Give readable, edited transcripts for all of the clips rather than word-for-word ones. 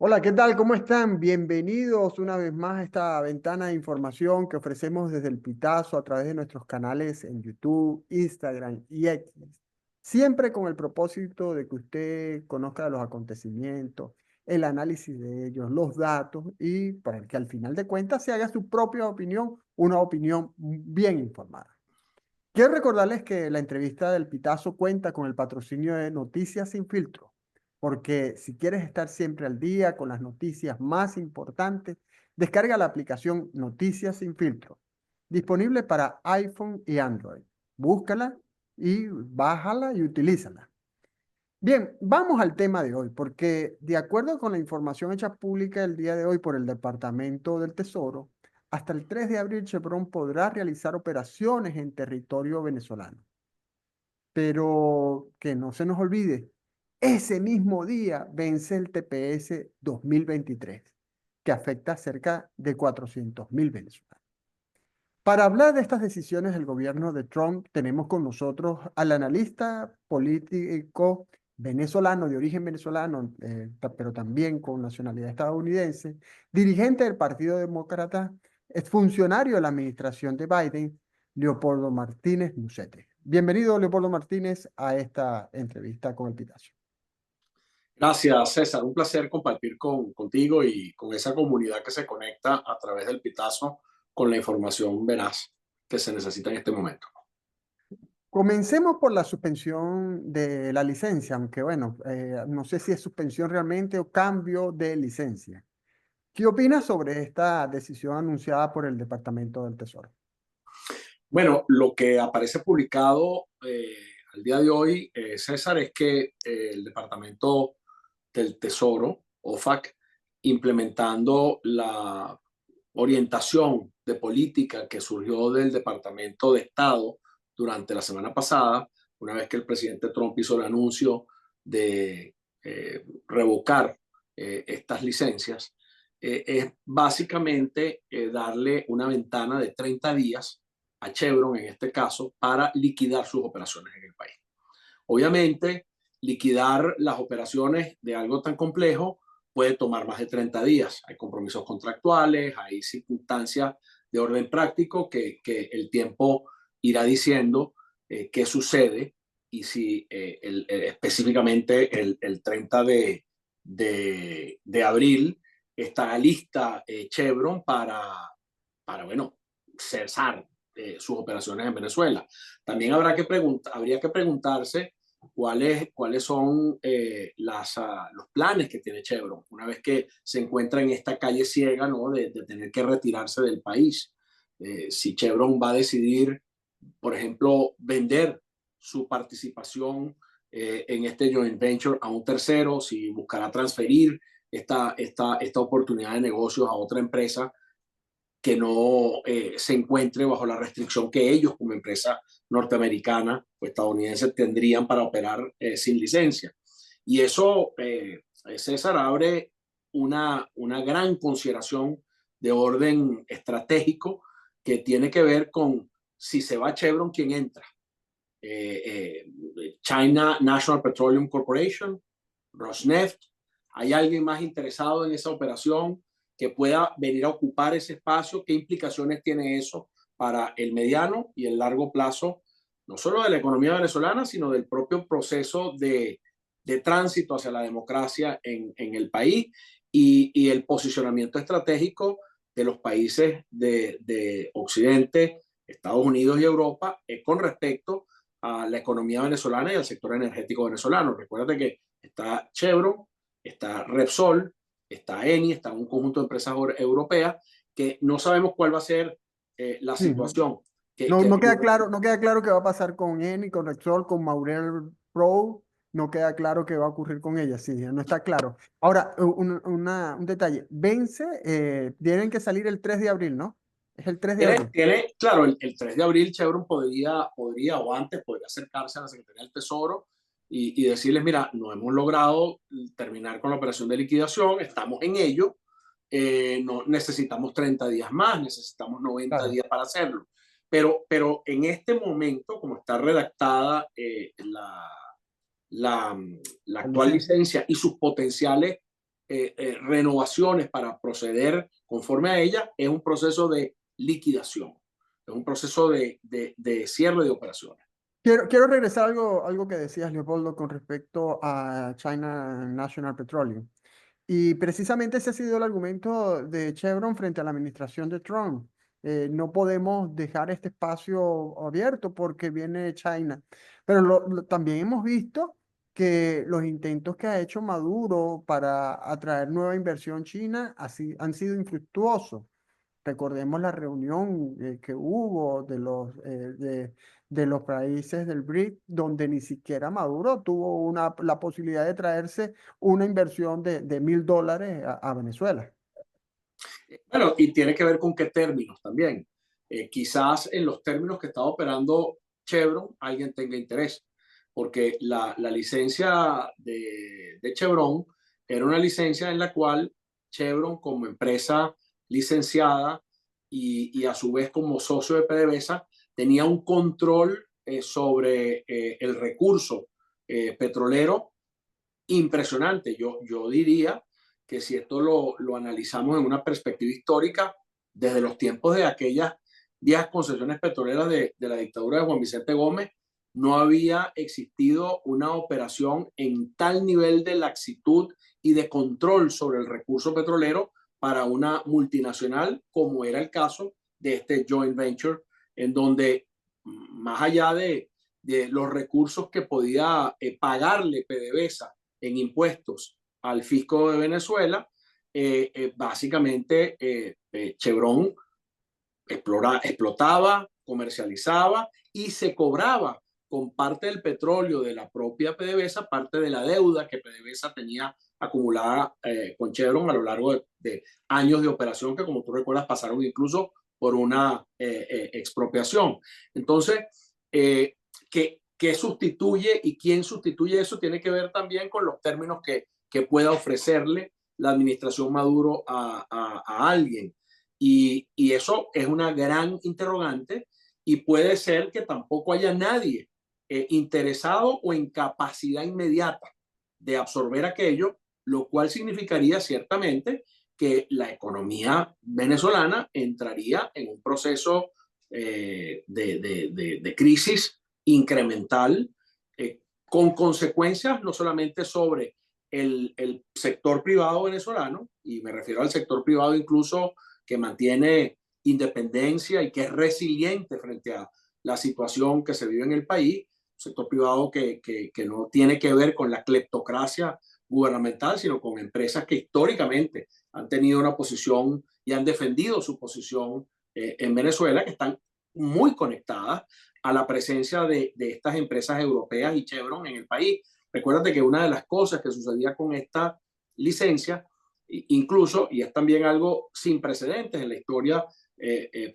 Hola, ¿qué tal? ¿Cómo están? Bienvenidos una vez más a esta ventana de información que ofrecemos desde el Pitazo a través de nuestros canales en YouTube, Instagram y X. Siempre con el propósito de que usted conozca los acontecimientos, el análisis de ellos, los datos y para que al final de cuentas se haga su propia opinión, una opinión bien informada. Quiero recordarles que la entrevista del Pitazo cuenta con el patrocinio de Noticias Sin Filtro, porque si quieres estar siempre al día con las noticias más importantes, descarga la aplicación Noticias Sin Filtro, disponible para iPhone y Android. Búscala y bájala y utilízala. Bien, vamos al tema de hoy, porque de acuerdo con la información hecha pública el día de hoy por el Departamento del Tesoro, hasta el 3 de abril Chevron podrá realizar operaciones en territorio venezolano. Pero que no se nos olvide, ese mismo día vence el TPS 2023, que afecta a cerca de 400.000 venezolanos. Para hablar de estas decisiones del gobierno de Trump, tenemos con nosotros al analista político venezolano, de origen venezolano, pero también con nacionalidad estadounidense, dirigente del Partido Demócrata, exfuncionario de la administración de Biden, Leopoldo Martínez Musete. Bienvenido, Leopoldo Martínez, a esta entrevista con el Pitazo. Gracias, César. Un placer compartir contigo y con esa comunidad que se conecta a través del Pitazo con la información veraz que se necesita en este momento. Comencemos por la suspensión de la licencia, aunque bueno, no sé si es suspensión realmente o cambio de licencia. ¿Qué opinas sobre esta decisión anunciada por el Departamento del Tesoro? Bueno, lo que aparece publicado al día de hoy, César, es que el Departamento del Tesoro, OFAC, implementando la orientación de política que surgió del Departamento de Estado durante la semana pasada, una vez que el presidente Trump hizo el anuncio de revocar estas licencias, es básicamente darle una ventana de 30 días a Chevron, en este caso, para liquidar sus operaciones en el país. Obviamente, liquidar las operaciones de algo tan complejo puede tomar más de 30 días. Hay compromisos contractuales, hay circunstancias de orden práctico que el tiempo irá diciendo qué sucede y si específicamente el 30 de abril estará lista Chevron bueno, cesar sus operaciones en Venezuela. También habría que preguntarse cuáles son los planes que tiene Chevron una vez que se encuentra en esta calle ciega, ¿no? de tener que retirarse del país. Si Chevron va a decidir, por ejemplo, vender su participación en este joint venture a un tercero, si buscará transferir esta oportunidad de negocios a otra empresa que no se encuentre bajo la restricción que ellos como empresa norteamericana o estadounidense tendrían para operar sin licencia. Y eso, César, abre una gran consideración de orden estratégico que tiene que ver con si se va Chevron, ¿quién entra? China National Petroleum Corporation, Rosneft. ¿Hay alguien más interesado en esa operación que pueda venir a ocupar ese espacio? ¿Qué implicaciones tiene eso para el mediano y el largo plazo, no solo de la economía venezolana, sino del propio proceso de tránsito hacia la democracia en el país y el posicionamiento estratégico de los países de Occidente, Estados Unidos y Europa con respecto a la economía venezolana y al sector energético venezolano? Recuerda que está Chevron, está Repsol, está Eni, está un conjunto de empresas europeas que no sabemos cuál va a ser la Sí, situación. no queda claro, no queda claro qué va a pasar con Eni, con Repsol, con Maurel Pro. No queda claro qué va a ocurrir con ella, sí, no está claro. Ahora, un detalle, vence, tienen que salir el 3 de abril, ¿no? Es el 3 de abril. Claro, el 3 de abril Chevron podría o antes podría acercarse a la Secretaría del Tesoro y decirles, mira, no hemos logrado terminar con la operación de liquidación, estamos en ello, no, necesitamos 30 días más, necesitamos 90 Claro. días para hacerlo. Pero en este momento, como está redactada la, la, la La actual licencia. licencia y sus potenciales renovaciones para proceder conforme a ella, es un proceso de liquidación, es un proceso de cierre de operaciones. Quiero regresar a algo que decías, Leopoldo, con respecto a China National Petroleum. Y precisamente ese ha sido el argumento de Chevron frente a la administración de Trump. No podemos dejar este espacio abierto porque viene China. Pero también hemos visto que los intentos que ha hecho Maduro para atraer nueva inversión china así, han sido infructuosos. Recordemos la reunión que hubo de los países del BRIC, donde ni siquiera Maduro tuvo la posibilidad de traerse una inversión de $1.000 a Venezuela. Bueno, y tiene que ver con qué términos también. Quizás en los términos que está operando Chevron alguien tenga interés, porque la licencia de Chevron era una licencia en la cual Chevron como empresa licenciada y a su vez como socio de PDVSA tenía un control sobre el recurso petrolero impresionante. Yo diría que si esto lo analizamos en una perspectiva histórica, desde los tiempos de aquellas 10 concesiones petroleras de la dictadura de Juan Vicente Gómez, no había existido una operación en tal nivel de laxitud y de control sobre el recurso petrolero para una multinacional, como era el caso de este joint venture, en donde más allá de los recursos que podía pagarle PDVSA en impuestos al fisco de Venezuela, básicamente Chevron explotaba, comercializaba y se cobraba con parte del petróleo de la propia PDVSA, parte de la deuda que PDVSA tenía acumulada con Chevron a lo largo de años de operación que, como tú recuerdas, pasaron incluso por una expropiación. Entonces, ¿qué sustituye y quién sustituye eso? Tiene que ver también con los términos que pueda ofrecerle la administración Maduro a alguien. Y eso es una gran interrogante y puede ser que tampoco haya nadie interesado o en capacidad inmediata de absorber aquello, lo cual significaría ciertamente que la economía venezolana entraría en un proceso de crisis incremental, con consecuencias no solamente sobre el sector privado venezolano, y me refiero al sector privado incluso que mantiene independencia y que es resiliente frente a la situación que se vive en el país, un sector privado que no tiene que ver con la cleptocracia gubernamental, sino con empresas que históricamente han tenido una posición y han defendido su posición en Venezuela, que están muy conectadas a la presencia de estas empresas europeas y Chevron en el país. Recuérdate que una de las cosas que sucedía con esta licencia, incluso, y es también algo sin precedentes en la historia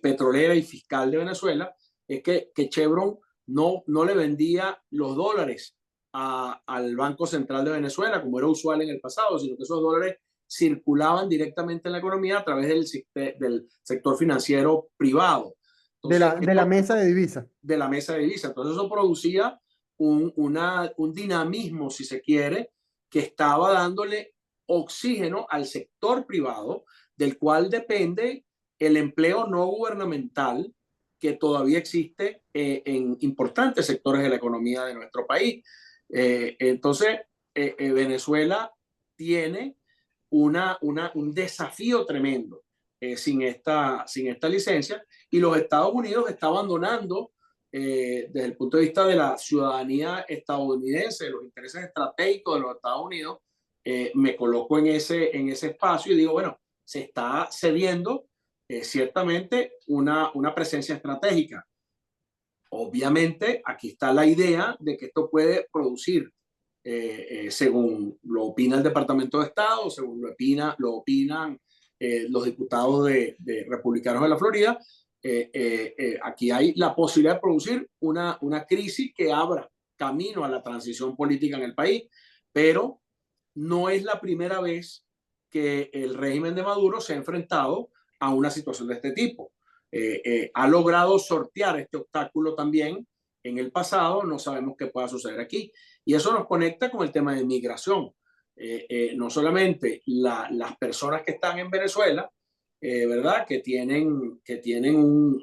petrolera y fiscal de Venezuela, es que Chevron no le vendía los dólares al Banco Central de Venezuela, como era usual en el pasado, sino que esos dólares circulaban directamente en la economía a través del sector financiero privado. Entonces, De la mesa de divisas. de la mesa de divisas. Entonces eso producía un dinamismo, si se quiere, que estaba dándole oxígeno al sector privado, del cual depende el empleo no gubernamental que todavía existe en importantes sectores de la economía de nuestro país. Entonces, Venezuela tiene un desafío tremendo sin esta licencia, y los Estados Unidos está abandonando desde el punto de vista de la ciudadanía estadounidense, de los intereses estratégicos de los Estados Unidos. Me coloco en ese espacio y digo, bueno, se está cediendo ciertamente una presencia estratégica. Obviamente, aquí está la idea de que esto puede producir, según lo opina el Departamento de Estado, según lo opinan los diputados de republicanos de la Florida, aquí hay la posibilidad de producir una crisis que abra camino a la transición política en el país, pero no es la primera vez que el régimen de Maduro se ha enfrentado a una situación de este tipo. Ha logrado sortear este obstáculo también en el pasado, no sabemos qué pueda suceder aquí. Y eso nos conecta con el tema de migración. no solamente las personas que están en Venezuela, ¿verdad? Que tienen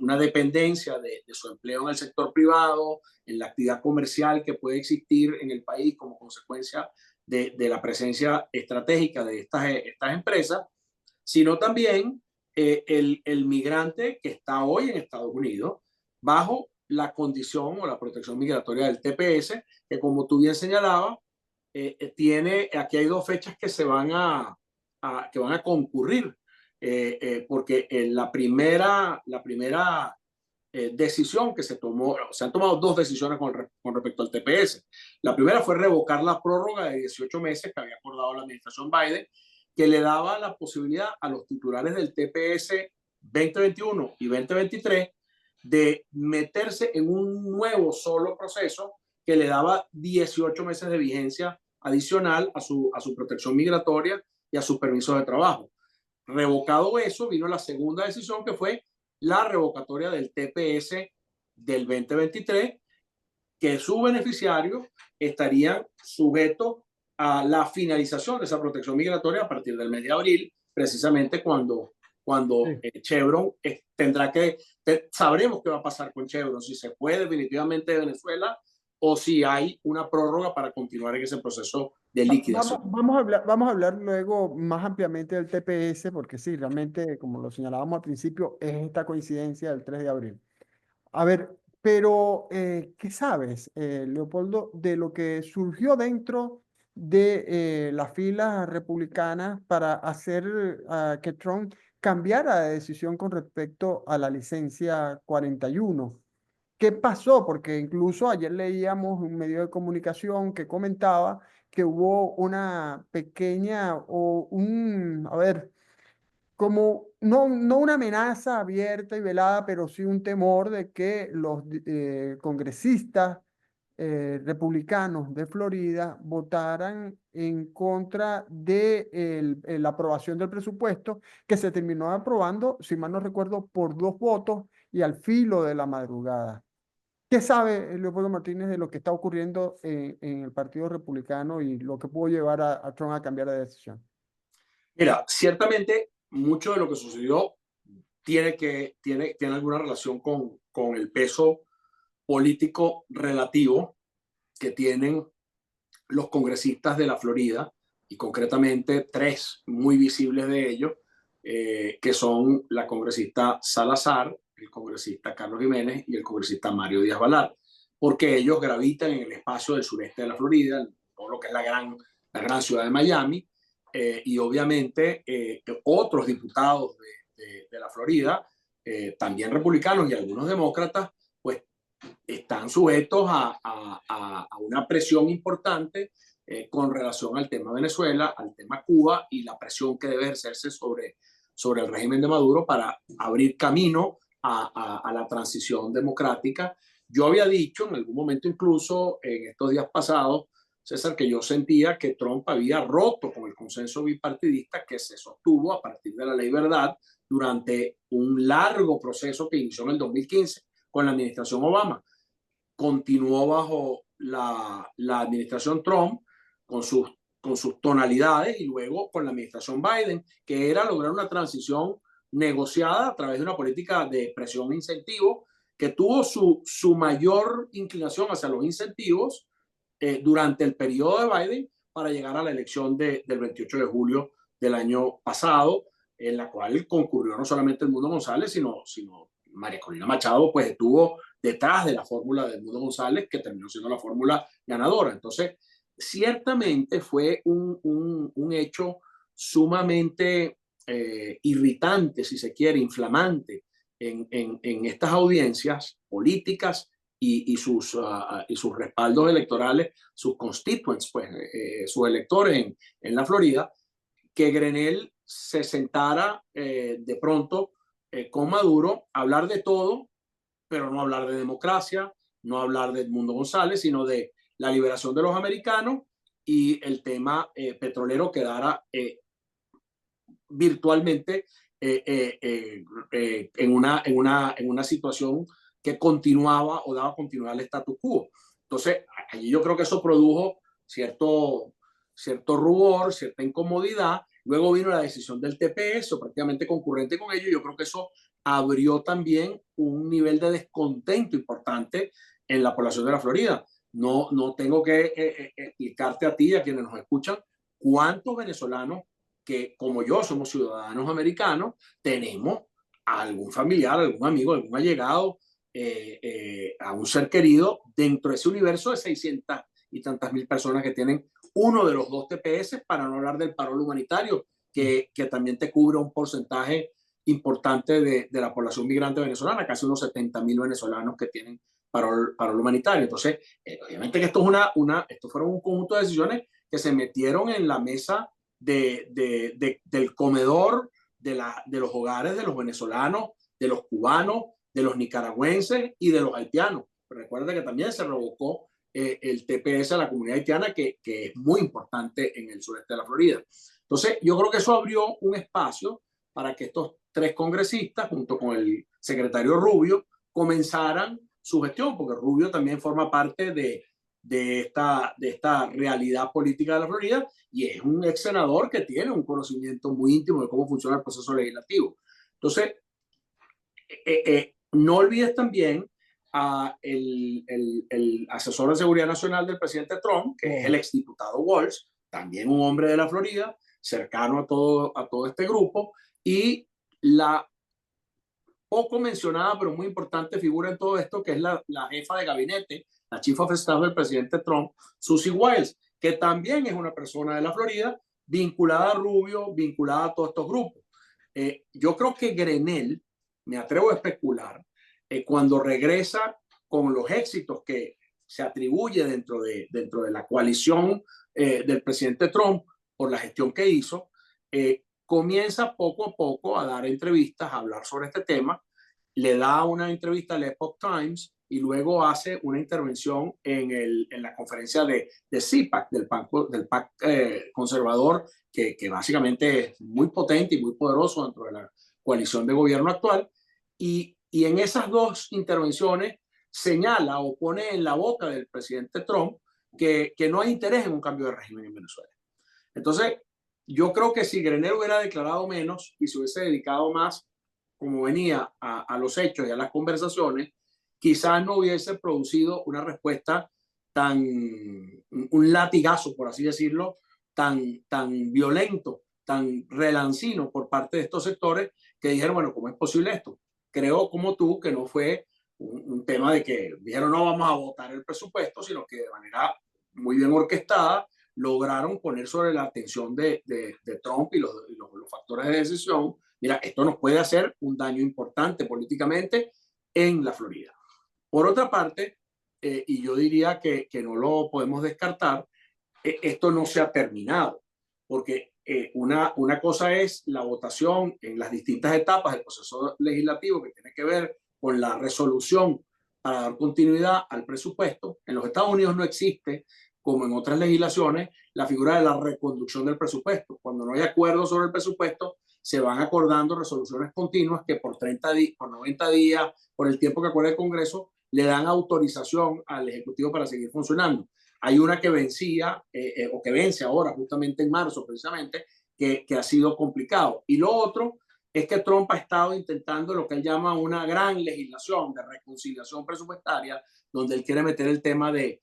una dependencia de su empleo en el sector privado, en la actividad comercial que puede existir en el país como consecuencia de la presencia estratégica de estas empresas, sino también el migrante que está hoy en Estados Unidos bajo la condición o la protección migratoria del TPS, que como tú bien señalabas, aquí hay dos fechas que que van a concurrir, porque la primera decisión que se han tomado dos decisiones con respecto al TPS. La primera fue revocar la prórroga de 18 meses que había acordado la administración Biden, que le daba la posibilidad a los titulares del TPS 2021 y 2023 de meterse en un nuevo solo proceso que le daba 18 meses de vigencia adicional a su protección migratoria y a sus permisos de trabajo. Revocado eso, vino la segunda decisión, que fue la revocatoria del TPS del 2023, que sus beneficiarios estarían sujetos a la finalización de esa protección migratoria a partir del mes de abril, precisamente cuando Sí. Chevron sabremos qué va a pasar con Chevron, si se fue definitivamente de Venezuela o si hay una prórroga para continuar en ese proceso de liquidación. Vamos a hablar luego más ampliamente del TPS, porque sí, realmente, como lo señalábamos al principio, es esta coincidencia del 3 de abril. A ver, pero ¿qué sabes, Leopoldo, de lo que surgió dentro de las filas republicanas para hacer que Trump cambiara de decisión con respecto a la licencia 41? ¿Qué pasó? Porque incluso ayer leíamos un medio de comunicación que comentaba que hubo una pequeña o a ver, como no una amenaza abierta y velada, pero sí un temor de que los congresistas republicanos de Florida votaran en contra de la aprobación del presupuesto, que se terminó aprobando, si mal no recuerdo, por 2 votos y al filo de la madrugada. ¿Qué sabe Leopoldo Martínez de lo que está ocurriendo en el Partido Republicano y lo que pudo llevar a Trump a cambiar de decisión? Mira, ciertamente mucho de lo que sucedió tiene alguna relación con el peso político relativo que tienen los congresistas de la Florida, y concretamente tres muy visibles de ellos, que son la congresista Salazar, el congresista Carlos Jiménez y el congresista Mario Díaz Balart, porque ellos gravitan en el espacio del sureste de la Florida, todo lo que es la gran ciudad de Miami, y obviamente otros diputados de la Florida, también republicanos y algunos demócratas, pues están sujetos a una presión importante con relación al tema Venezuela, al tema Cuba y la presión que debe ejercerse sobre el régimen de Maduro para abrir camino a la transición democrática. Yo había dicho en algún momento, incluso en estos días pasados, César, que yo sentía que Trump había roto con el consenso bipartidista que se sostuvo a partir de la Ley Verdad durante un largo proceso que inició en el 2015 con la administración Obama. Continuó bajo la administración Trump con sus tonalidades, y luego con la administración Biden, que era lograr una transición negociada a través de una política de presión e incentivo que tuvo su mayor inclinación hacia los incentivos durante el periodo de Biden para llegar a la elección del 28 de julio del año pasado, en la cual concurrió no solamente Edmundo González, sino María Corina Machado, pues estuvo detrás de la fórmula de Edmundo González, que terminó siendo la fórmula ganadora. Entonces, ciertamente fue un hecho sumamente irritante, si se quiere, inflamante en estas audiencias políticas y sus respaldos electorales, sus constituents, pues, sus electores en la Florida, que Grenell se sentara de pronto con Maduro a hablar de todo, pero no hablar de democracia, no hablar de Edmundo González, sino de la liberación de los americanos, y el tema petrolero quedara virtualmente en una situación que continuaba o daba continuidad al status quo. Entonces, allí yo creo que eso produjo cierto, cierto rubor, cierta incomodidad. Luego vino la decisión del TPS, o prácticamente concurrente con ello. Yo creo que eso abrió también un nivel de descontento importante en la población de la Florida. No tengo que explicarte a ti y a quienes nos escuchan cuántos venezolanos que, como yo, somos ciudadanos americanos, tenemos a algún familiar, algún amigo, algún allegado, a un ser querido dentro de ese universo de 600 y tantas mil personas que tienen uno de los dos TPS, para no hablar del paro humanitario, que también te cubre un porcentaje importante de la población migrante venezolana, casi unos 70.000 venezolanos que tienen paro humanitario. Entonces, obviamente que esto fueron un conjunto de decisiones que se metieron en la mesa del comedor de los hogares de los venezolanos, de los cubanos, de los nicaragüenses y de los haitianos. Pero recuerda que también se revocó el TPS a la comunidad haitiana, que es muy importante en el sureste de la Florida. Entonces, yo creo que eso abrió un espacio para que estos tres congresistas, junto con el secretario Rubio, comenzaran su gestión, porque Rubio también forma parte de esta realidad política de la Florida y es un ex senador que tiene un conocimiento muy íntimo de cómo funciona el proceso legislativo. Entonces, no olvides también a el asesor de seguridad nacional del presidente Trump, que es el exdiputado Walz, también un hombre de la Florida, cercano a todo este grupo, y la poco mencionada, pero muy importante figura en todo esto, que es la jefa de gabinete, la chief of staff del presidente Trump, Susie Wiles, que también es una persona de la Florida, vinculada a Rubio, vinculada a todos estos grupos. Yo creo que Grenell, me atrevo a especular, cuando regresa con los éxitos que se atribuye dentro de la coalición del presidente Trump por la gestión que hizo, comienza poco a poco a dar entrevistas, a hablar sobre este tema, le da una entrevista al Epoch Times y luego hace una intervención en la conferencia de CPAC, del PAC conservador, que básicamente es muy potente y muy poderoso dentro de la coalición de gobierno actual. Y en esas dos intervenciones señala o pone en la boca del presidente Trump que no hay interés en un cambio de régimen en Venezuela. Entonces, yo creo que si Grenell hubiera declarado menos y se hubiese dedicado más, como venía, a los hechos y a las conversaciones, quizás no hubiese producido una respuesta un latigazo, por así decirlo, tan violento, tan relancino por parte de estos sectores que dijeron, bueno, ¿cómo es posible esto? Creo, como tú, que no fue un tema de que dijeron no vamos a votar el presupuesto, sino que de manera muy bien orquestada lograron poner sobre la atención de Trump y los factores de decisión. Mira, esto nos puede hacer un daño importante políticamente en la Florida. Por otra parte, y yo diría que no lo podemos descartar, esto no se ha terminado, porque una cosa es la votación en las distintas etapas del proceso legislativo que tiene que ver con la resolución para dar continuidad al presupuesto. En los Estados Unidos no existe, como en otras legislaciones, la figura de la reconducción del presupuesto. Cuando no hay acuerdo sobre el presupuesto, se van acordando resoluciones continuas que por 30 días, por 90 días, por el tiempo que acuerde el Congreso, le dan autorización al Ejecutivo para seguir funcionando. Hay una que vencía o que vence ahora, justamente en marzo, precisamente, que ha sido complicado. Y lo otro es que Trump ha estado intentando lo que él llama una gran legislación de reconciliación presupuestaria, donde él quiere meter el tema del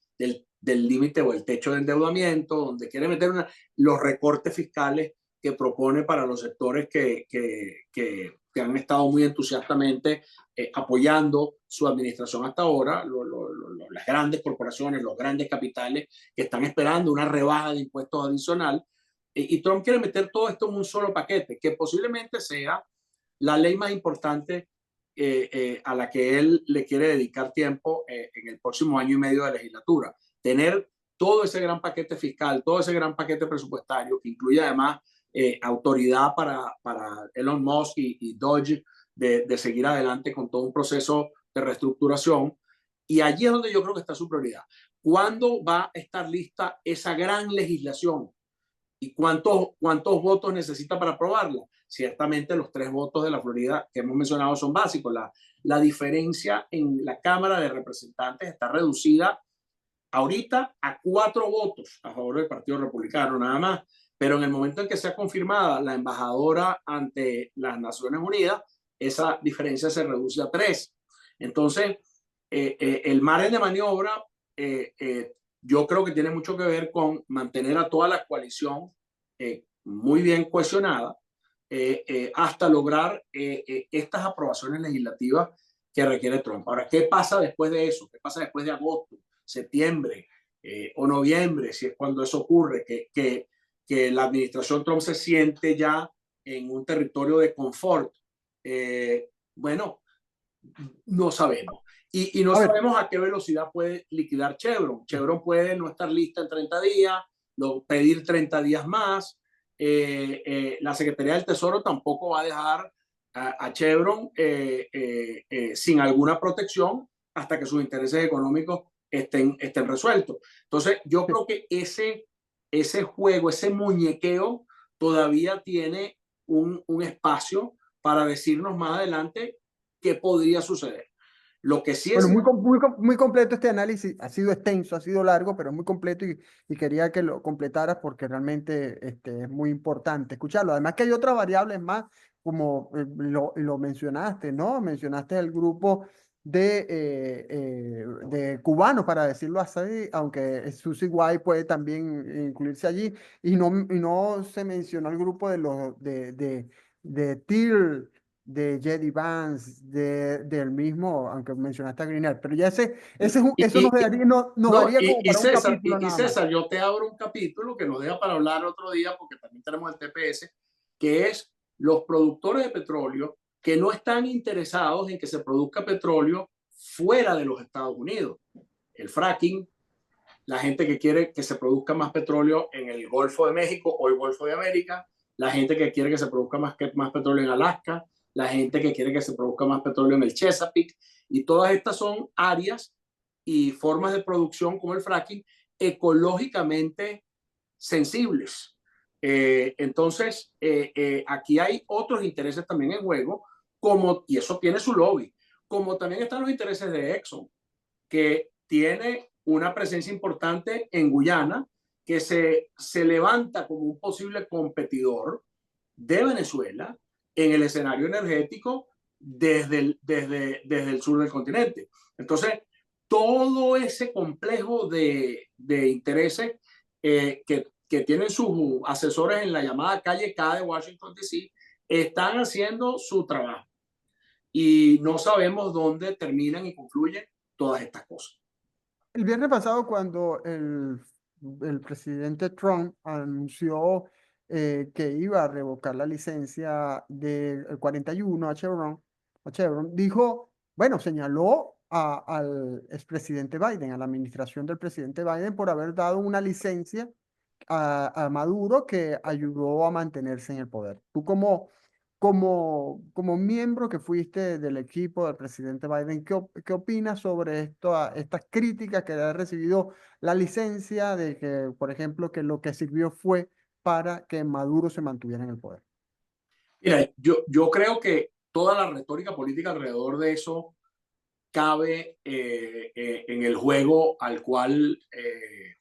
límite o el techo de endeudamiento, donde quiere meter los recortes fiscales que propone para los sectores que han estado muy entusiastamente apoyando su administración hasta ahora, las grandes corporaciones, los grandes capitales que están esperando una rebaja de impuestos adicional. Y Trump quiere meter todo esto en un solo paquete, que posiblemente sea la ley más importante a la que él le quiere dedicar tiempo en el próximo año y medio de legislatura. Tener todo ese gran paquete fiscal, todo ese gran paquete presupuestario, que incluye además autoridad para Elon Musk y Doge de seguir adelante con todo un proceso de reestructuración. Y allí es donde yo creo que está su prioridad. ¿Cuándo va a estar lista esa gran legislación? ¿Y cuántos votos necesita para aprobarla? Ciertamente los 3 votos de la Florida que hemos mencionado son básicos. La diferencia en la Cámara de Representantes está reducida ahorita a 4 votos a favor del Partido Republicano, nada más. Pero en el momento en que sea confirmada la embajadora ante las Naciones Unidas, esa diferencia se reduce a 3. Entonces, el margen de maniobra, yo creo que tiene mucho que ver con mantener a toda la coalición muy bien cohesionada hasta lograr estas aprobaciones legislativas que requiere Trump. Ahora, ¿qué pasa después de eso? ¿Qué pasa después de agosto, septiembre o noviembre, si es cuando eso ocurre? Que la administración Trump se siente ya en un territorio de confort. Bueno, no sabemos. Y no A ver, sabemos a qué velocidad puede liquidar Chevron. Chevron puede no estar lista en 30 días, pedir 30 días más. La Secretaría del Tesoro tampoco va a dejar a Chevron sin alguna protección hasta que sus intereses económicos estén resueltos. Entonces, yo creo que ese juego, ese muñequeo, todavía tiene un espacio para decirnos más adelante qué podría suceder. Lo que sí bueno, es muy completo este análisis, ha sido extenso, ha sido largo, pero muy completo y quería que lo completaras porque realmente es muy importante escucharlo. Además que hay otras variables más, como lo mencionaste, ¿no? Mencionaste el grupo de cubanos, para decirlo así, aunque Susi Guay puede también incluirse allí, y no se mencionó el grupo de TIR, de Jedi Vance, del mismo, aunque mencionaste a Greener, pero ya y, eso y, nos no, daría como para un César, capítulo nada más. César, yo te abro un capítulo que nos deja para hablar otro día, porque también tenemos el TPS, que es los productores de petróleo que no están interesados en que se produzca petróleo fuera de los Estados Unidos. El fracking, la gente que quiere que se produzca más petróleo en el Golfo de México o el Golfo de América, la gente que quiere que se produzca más petróleo en Alaska, la gente que quiere que se produzca más petróleo en el Chesapeake, y todas estas son áreas y formas de producción como el fracking ecológicamente sensibles. Entonces, aquí hay otros intereses también en juego, y eso tiene su lobby, como también están los intereses de Exxon, que tiene una presencia importante en Guyana, que se levanta como un posible competidor de Venezuela en el escenario energético desde el sur del continente. Entonces, todo ese complejo de intereses que tienen sus asesores en la llamada calle K de Washington, D.C., están haciendo su trabajo. Y no sabemos dónde terminan y concluyen todas estas cosas. El viernes pasado, cuando el presidente Trump anunció que iba a revocar la licencia del 41 a Chevron, dijo, bueno, señaló al expresidente Biden, a la administración del presidente Biden, por haber dado una licencia a Maduro que ayudó a mantenerse en el poder. Tú como miembro que fuiste del equipo del presidente Biden, ¿qué opinas sobre estas críticas que ha recibido la licencia de que, por ejemplo, que lo que sirvió fue para que Maduro se mantuviera en el poder? Mira, yo creo que toda la retórica política alrededor de eso cabe en el juego al cual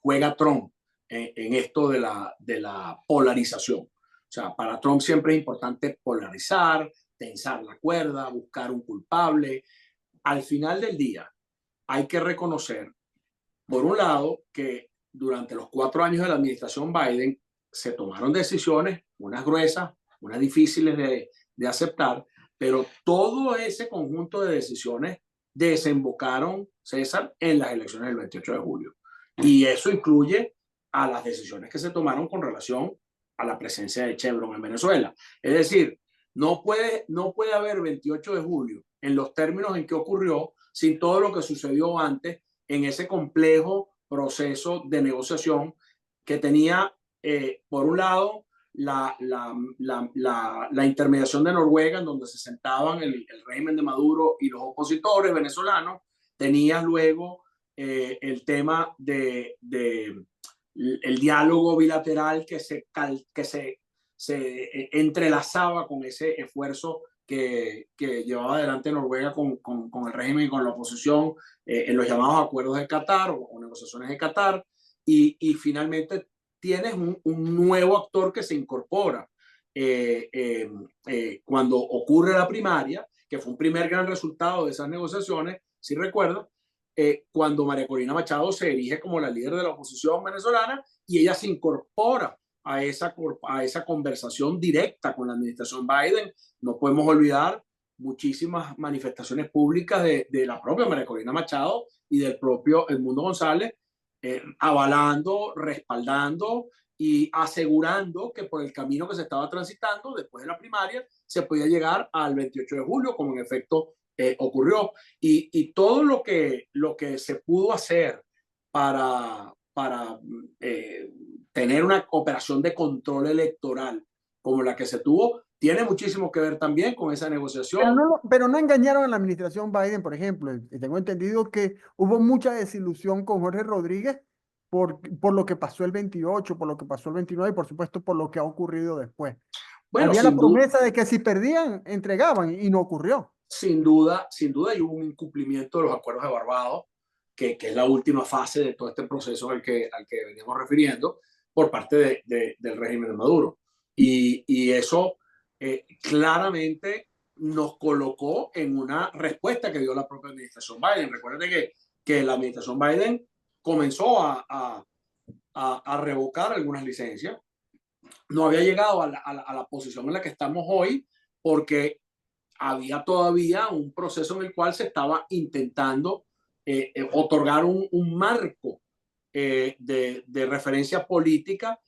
juega Trump en esto de la polarización. O sea, para Trump siempre es importante polarizar, tensar la cuerda, buscar un culpable. Al final del día, hay que reconocer, por un lado, que durante los 4 años de la administración Biden se tomaron decisiones, unas gruesas, unas difíciles de aceptar, pero todo ese conjunto de decisiones desembocaron, César, en las elecciones del 28 de julio. Y eso incluye a las decisiones que se tomaron con relación a la presencia de Chevron en Venezuela. Es decir, no puede haber 28 de julio en los términos en que ocurrió sin todo lo que sucedió antes en ese complejo proceso de negociación que tenía, por un lado, la intermediación de Noruega, en donde se sentaban el régimen de Maduro y los opositores venezolanos. Tenías luego el tema el diálogo bilateral que se entrelazaba con ese esfuerzo que llevaba adelante Noruega con el régimen y con la oposición en los llamados acuerdos de Qatar o negociaciones de Qatar, y finalmente tienes un nuevo actor que se incorpora cuando ocurre la primaria, que fue un primer gran resultado de esas negociaciones, si recuerdo, cuando María Corina Machado se erige como la líder de la oposición venezolana y ella se incorpora a esa conversación directa con la administración Biden. No podemos olvidar muchísimas manifestaciones públicas de la propia María Corina Machado y del propio Edmundo González, avalando, respaldando y asegurando que por el camino que se estaba transitando después de la primaria se podía llegar al 28 de julio, como en efecto ocurrió. Y todo lo que se pudo hacer para tener una operación de control electoral como la que se tuvo, tiene muchísimo que ver también con esa negociación. Pero no engañaron a la administración Biden, por ejemplo. Y tengo entendido que hubo mucha desilusión con Jorge Rodríguez por lo que pasó el 28, por lo que pasó el 29 y por supuesto por lo que ha ocurrido después. Bueno, Había la promesa de que si perdían, entregaban y no ocurrió. sin duda, hay un incumplimiento de los acuerdos de Barbados, que es la última fase de todo este proceso al que veníamos refiriendo por parte del régimen de Maduro. Y eso claramente nos colocó en una respuesta que dio la propia administración Biden. Recuerden que la administración Biden comenzó a revocar algunas licencias. No había llegado a la posición en la que estamos hoy porque había todavía un proceso en el cual se estaba intentando otorgar un marco de referencia política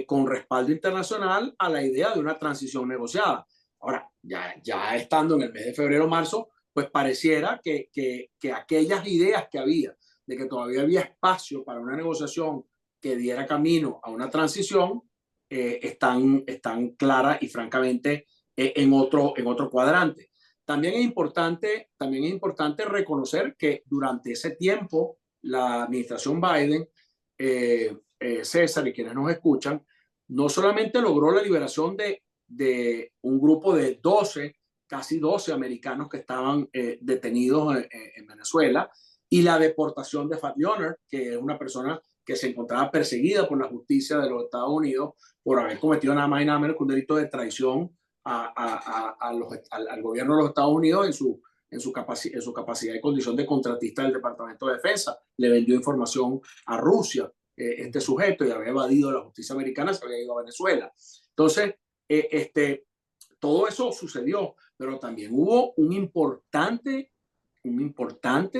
con respaldo internacional a la idea de una transición negociada. Ahora, ya estando en el mes de febrero o marzo, pues pareciera que aquellas ideas que había de que todavía había espacio para una negociación que diera camino a una transición están claras y francamente en otro cuadrante. También es importante reconocer que durante ese tiempo la administración Biden, César y quienes nos escuchan, no solamente logró la liberación de un grupo de 12, casi 12 americanos que estaban detenidos en Venezuela, y la deportación de Fat Yoner, que es una persona que se encontraba perseguida por la justicia de los Estados Unidos por haber cometido nada más y nada menos que un delito de traición al gobierno de los Estados Unidos en su capacidad y condición de contratista del Departamento de Defensa. Le vendió información a Rusia, este sujeto, y había evadido la justicia americana, se había ido a Venezuela. Entonces, todo eso sucedió, pero también hubo un importante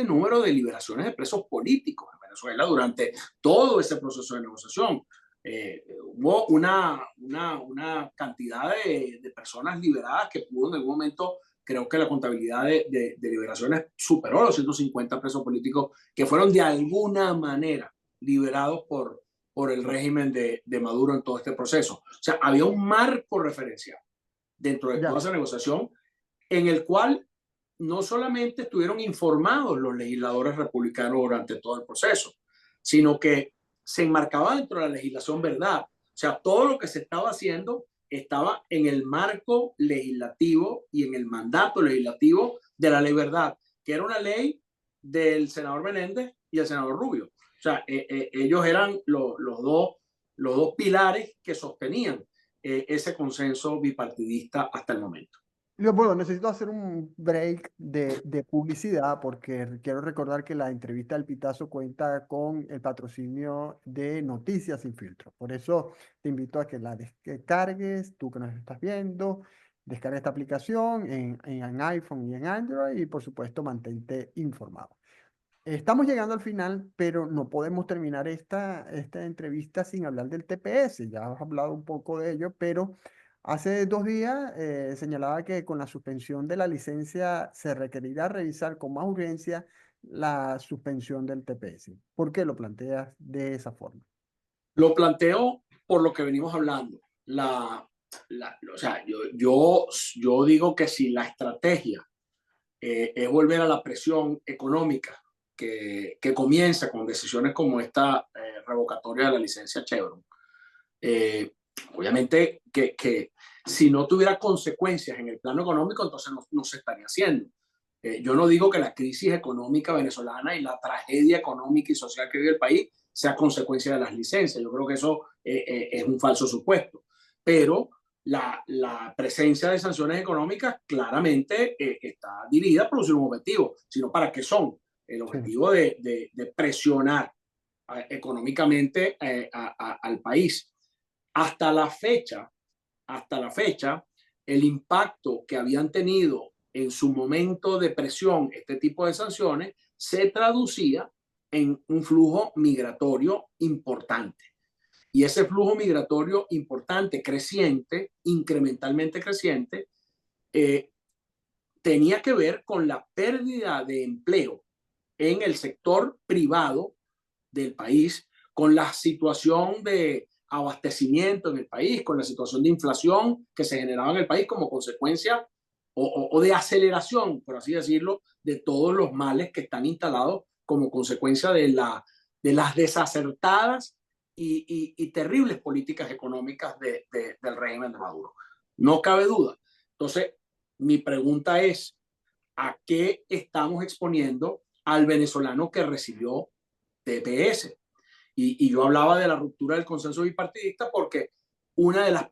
número de liberaciones de presos políticos en Venezuela durante todo ese proceso de negociación. Hubo una cantidad de personas liberadas que pudo en algún momento, creo que la contabilidad de liberaciones superó los 150 presos políticos que fueron de alguna manera liberados por el régimen de Maduro en todo este proceso. O sea, había un marco referencial dentro de toda Ya. esa negociación en el cual no solamente estuvieron informados los legisladores republicanos durante todo el proceso, sino que se enmarcaba dentro de la legislación verdad. O sea, todo lo que se estaba haciendo estaba en el marco legislativo y en el mandato legislativo de la ley verdad, que era una ley del senador Menéndez y el senador Rubio. O sea, ellos eran los dos pilares que sostenían ese consenso bipartidista hasta el momento. Bueno, necesito hacer un break de publicidad porque quiero recordar que la entrevista del Pitazo cuenta con el patrocinio de Noticias Sin Filtro. Por eso te invito a que la descargues, tú que nos estás viendo, descarga esta aplicación en iPhone y en Android y por supuesto mantente informado. Estamos llegando al final, pero no podemos terminar esta entrevista sin hablar del TPS. Ya has hablado un poco de ello, pero hace 2 días señalaba que con la suspensión de la licencia se requerirá revisar con más urgencia la suspensión del TPS. ¿Por qué lo planteas de esa forma? Lo planteo por lo que venimos hablando. O sea, yo digo que si la estrategia es volver a la presión económica que comienza con decisiones como esta revocatoria de la licencia Chevron, eh, obviamente que Si no tuviera consecuencias en el plano económico, entonces no se estaría haciendo. Yo no digo que la crisis económica venezolana y la tragedia económica y social que vive el país sea consecuencia de las licencias. Yo creo que eso es un falso supuesto. Pero la presencia de sanciones económicas claramente está dirigida a producir un objetivo, sino para qué son. El objetivo de presionar económicamente al país. Hasta la fecha, el impacto que habían tenido en su momento de presión este tipo de sanciones se traducía en un flujo migratorio importante. Y ese flujo migratorio importante, creciente, incrementalmente creciente, tenía que ver con la pérdida de empleo en el sector privado del país, con la situación de abastecimiento en el país, con la situación de inflación que se generaba en el país como consecuencia o de aceleración, por así decirlo, de todos los males que están instalados como consecuencia de las desacertadas y terribles políticas económicas del régimen de Maduro. No cabe duda. Entonces, mi pregunta es, ¿a qué estamos exponiendo al venezolano que recibió TPS? Y yo hablaba de la ruptura del consenso bipartidista porque una de las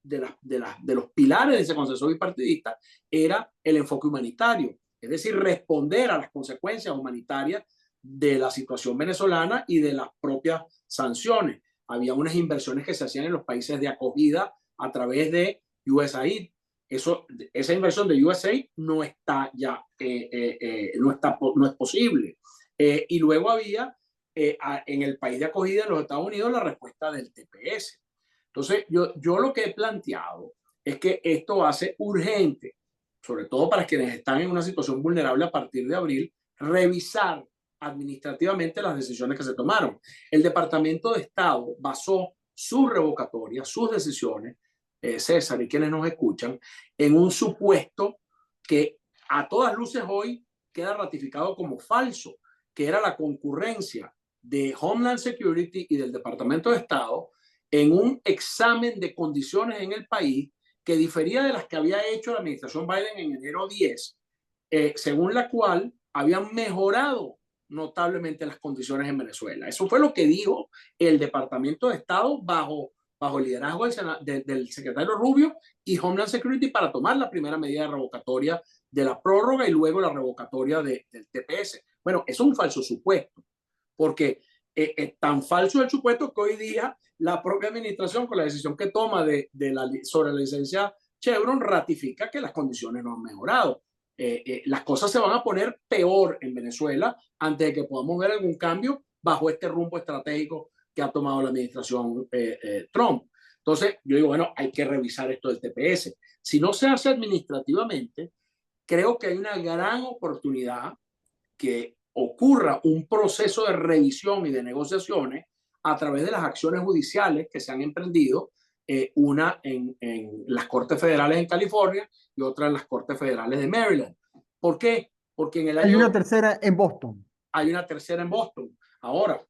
de los pilares de ese consenso bipartidista era el enfoque humanitario, es decir, responder a las consecuencias humanitarias de la situación venezolana y de las propias sanciones. Había unas inversiones que se hacían en los países de acogida a través de USAID. Esa inversión de USAID no está ya, no es posible. Y luego había en el país de acogida en los Estados Unidos la respuesta del TPS. Entonces, yo lo que he planteado es que esto hace urgente, sobre todo para quienes están en una situación vulnerable a partir de abril, revisar administrativamente las decisiones que se tomaron. El Departamento de Estado basó sus revocatorias, sus decisiones, César y quienes nos escuchan, en un supuesto que a todas luces hoy queda ratificado como falso, que era la concurrencia de Homeland Security y del Departamento de Estado en un examen de condiciones en el país que difería de las que había hecho la administración Biden en enero 10, según la cual habían mejorado notablemente las condiciones en Venezuela. Eso fue lo que dijo el Departamento de Estado bajo el liderazgo del secretario Rubio y Homeland Security para tomar la primera medida de revocatoria de la prórroga y luego la revocatoria del TPS. Bueno, eso es un falso supuesto, porque es tan falso el supuesto que hoy día la propia administración, con la decisión que toma sobre la licencia Chevron, ratifica que las condiciones no han mejorado. Las cosas se van a poner peor en Venezuela antes de que podamos ver algún cambio bajo este rumbo estratégico que ha tomado la administración Trump. Entonces, yo digo, bueno, hay que revisar esto del TPS. Si no se hace administrativamente, creo que hay una gran oportunidad que ocurra un proceso de revisión y de negociaciones a través de las acciones judiciales que se han emprendido, una en las Cortes Federales en California y otra en las Cortes Federales de Maryland. ¿Por qué? Porque en el año... Hay una tercera en Boston. Hay una tercera en Boston. Ahora,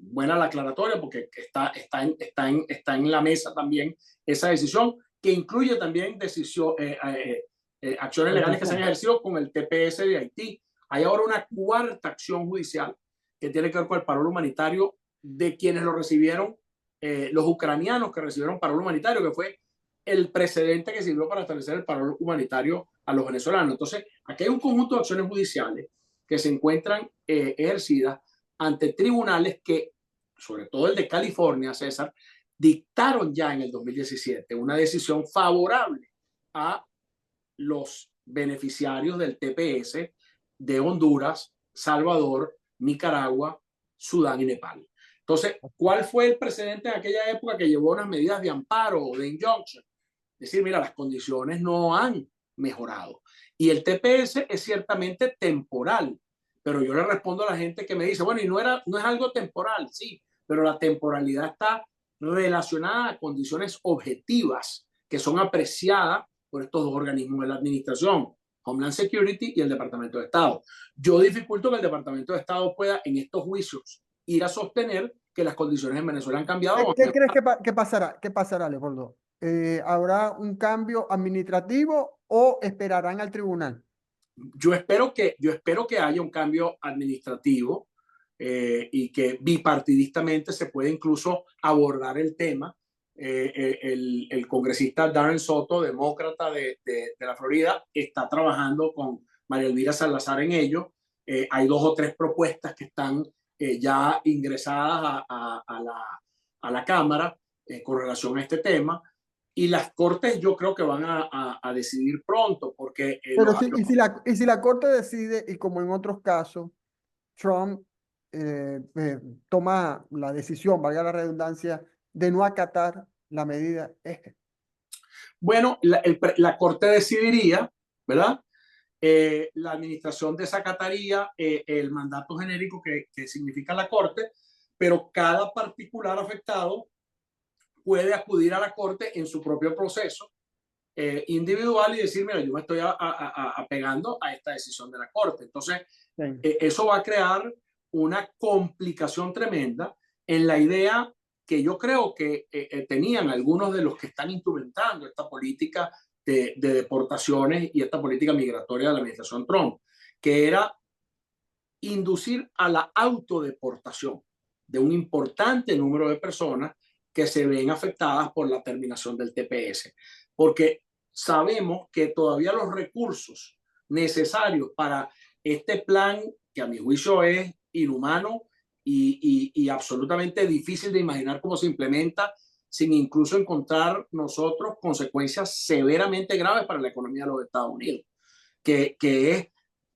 buena la aclaratoria porque está en la mesa también esa decisión que incluye también acciones legales que se han ejercido con el TPS de Haití. Hay ahora una cuarta acción judicial que tiene que ver con el paro humanitario de quienes lo recibieron, los ucranianos que recibieron paro humanitario, que fue el precedente que sirvió para establecer el paro humanitario a los venezolanos. Entonces, aquí hay un conjunto de acciones judiciales que se encuentran ejercidas ante tribunales que, sobre todo el de California, César, dictaron ya en el 2017 una decisión favorable a los beneficiarios del TPS de Honduras, Salvador, Nicaragua, Sudán y Nepal. Entonces, ¿cuál fue el precedente en aquella época que llevó unas medidas de amparo o de injunction? Es decir, mira, las condiciones no han mejorado. Y el TPS es ciertamente temporal, pero yo le respondo a la gente que me dice, bueno, y no es algo temporal, sí, pero la temporalidad está relacionada a condiciones objetivas que son apreciadas por estos dos organismos de la administración, Homeland Security y el Departamento de Estado. Yo dificulto que el Departamento de Estado pueda en estos juicios ir a sostener que las condiciones en Venezuela han cambiado. ¿Qué crees que pasará? ¿Qué pasará, Leopoldo? ¿Habrá un cambio administrativo o esperarán al tribunal? Yo espero que haya un cambio administrativo y que bipartidistamente se pueda incluso abordar el tema. El congresista Darren Soto, demócrata de la Florida, está trabajando con María Elvira Salazar en ello. Hay dos o tres propuestas que están ya ingresadas a la Cámara con relación a este tema. Y las cortes yo creo que van a decidir pronto, porque Pero sí, y si la Corte decide, y como en otros casos, Trump toma la decisión, valga la redundancia, de no acatar la medida, bueno, la Corte decidiría, ¿verdad? La administración desacataría el mandato genérico que significa la Corte, pero cada particular afectado puede acudir a la Corte en su propio proceso individual y decir, mira, yo me estoy apegando a esta decisión de la Corte. Entonces, sí. eso va a crear una complicación tremenda en la idea que yo creo que tenían algunos de los que están instrumentando esta política de deportaciones y esta política migratoria de la administración Trump, que era inducir a la autodeportación de un importante número de personas que se ven afectadas por la terminación del TPS. Porque sabemos que todavía los recursos necesarios para este plan, que a mi juicio es inhumano y absolutamente difícil de imaginar cómo se implementa, sin incluso encontrar nosotros consecuencias severamente graves para la economía de los Estados Unidos, que es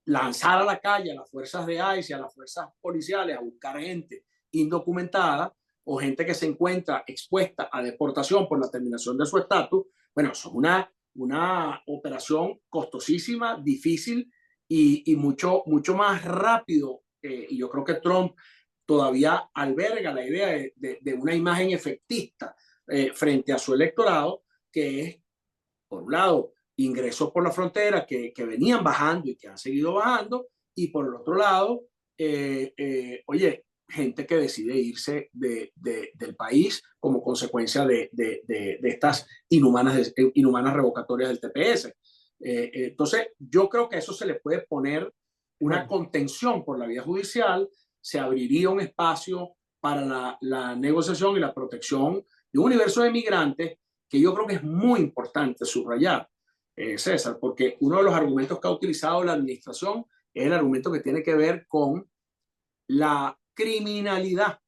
lanzar a la calle a las fuerzas de ICE y a las fuerzas policiales a buscar gente indocumentada o gente que se encuentra expuesta a deportación por la terminación de su estatus. Bueno, eso es una operación costosísima, difícil y mucho más rápido. Y yo creo que Trump todavía alberga la idea de una imagen efectista frente a su electorado, que es, por un lado, ingresos por la frontera que venían bajando y que han seguido bajando, y por el otro lado, oye, gente que decide irse del país como consecuencia de estas inhumanas revocatorias del TPS. Entonces, yo creo que a eso se le puede poner una Bueno, contención por la vía judicial, se abriría un espacio para la negociación y la protección de un universo de migrantes que yo creo que es muy importante subrayar, César, porque uno de los argumentos que ha utilizado la administración es el argumento que tiene que ver con la criminalidad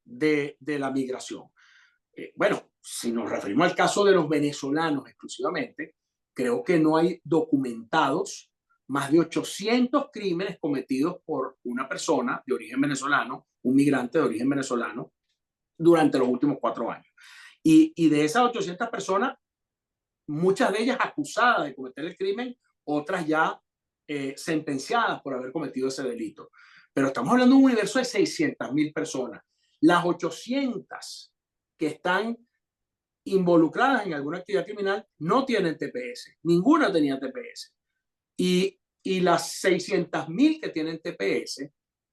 de la migración. Bueno, si nos referimos al caso de los venezolanos exclusivamente, creo que no hay documentados más de 800 crímenes cometidos por una persona de origen venezolano, un migrante de origen venezolano, durante los últimos 4 años. Y de esas 800 personas, muchas de ellas acusadas de cometer el crimen, otras ya sentenciadas por haber cometido ese delito. Pero estamos hablando de un universo de 600.000 personas. Las 800 que están involucradas en alguna actividad criminal no tienen TPS, ninguna tenía TPS. Y las 600.000 que tienen TPS,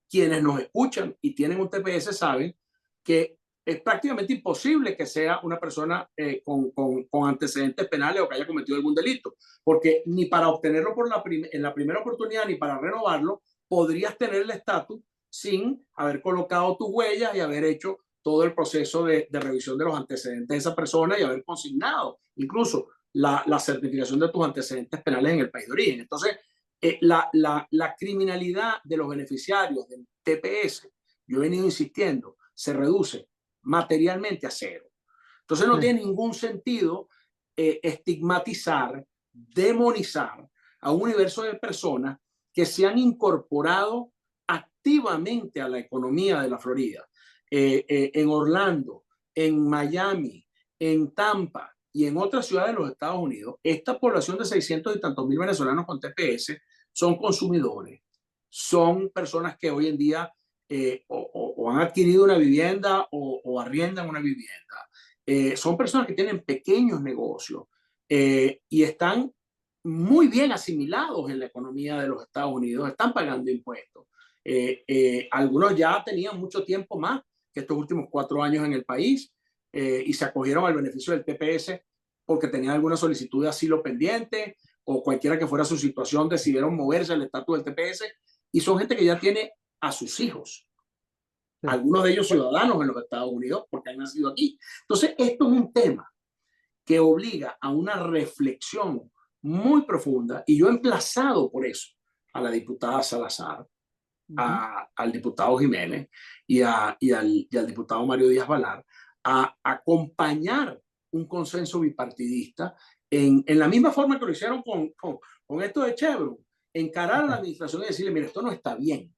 quienes nos escuchan y tienen un TPS saben que es prácticamente imposible que sea una persona con antecedentes penales o que haya cometido algún delito, porque ni para obtenerlo en la primera oportunidad ni para renovarlo podrías tener el estatus sin haber colocado tus huellas y haber hecho todo el proceso de revisión de los antecedentes de esa persona y haber consignado incluso la certificación de tus antecedentes penales en el país de origen. Entonces, la criminalidad de los beneficiarios del TPS, yo he venido insistiendo, se reduce materialmente a cero. Entonces no sí. tiene ningún sentido estigmatizar, demonizar a un universo de personas que se han incorporado activamente a la economía de la Florida, en Orlando, en Miami, en Tampa y en otras ciudades de los Estados Unidos. Esta población de 600 y tantos mil venezolanos con TPS son consumidores, son personas que hoy en día o han adquirido una vivienda o arriendan una vivienda. Son personas que tienen pequeños negocios y están muy bien asimilados en la economía de los Estados Unidos, están pagando impuestos. Algunos ya tenían mucho tiempo más que estos últimos 4 años en el país. y se acogieron al beneficio del TPS porque tenían alguna solicitud de asilo pendiente o cualquiera que fuera su situación, decidieron moverse al estatus del TPS y son gente que ya tiene a sus hijos, Sí. algunos de ellos ciudadanos en los Estados Unidos porque han nacido aquí. Entonces, esto es un tema que obliga a una reflexión muy profunda y yo he emplazado por eso a la diputada Salazar, al diputado Jiménez y al diputado Mario Díaz Balar a acompañar un consenso bipartidista en la misma forma que lo hicieron con esto de Chevron, encarar a la Ok. administración y decirle, mira, esto no está bien.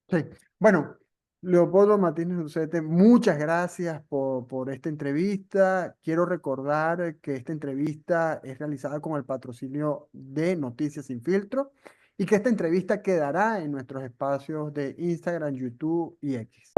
Sí. Bueno, Leopoldo Martínez Ucete, muchas gracias por esta entrevista. Quiero recordar que esta entrevista es realizada con el patrocinio de Noticias Sin Filtro y que esta entrevista quedará en nuestros espacios de Instagram, YouTube y X.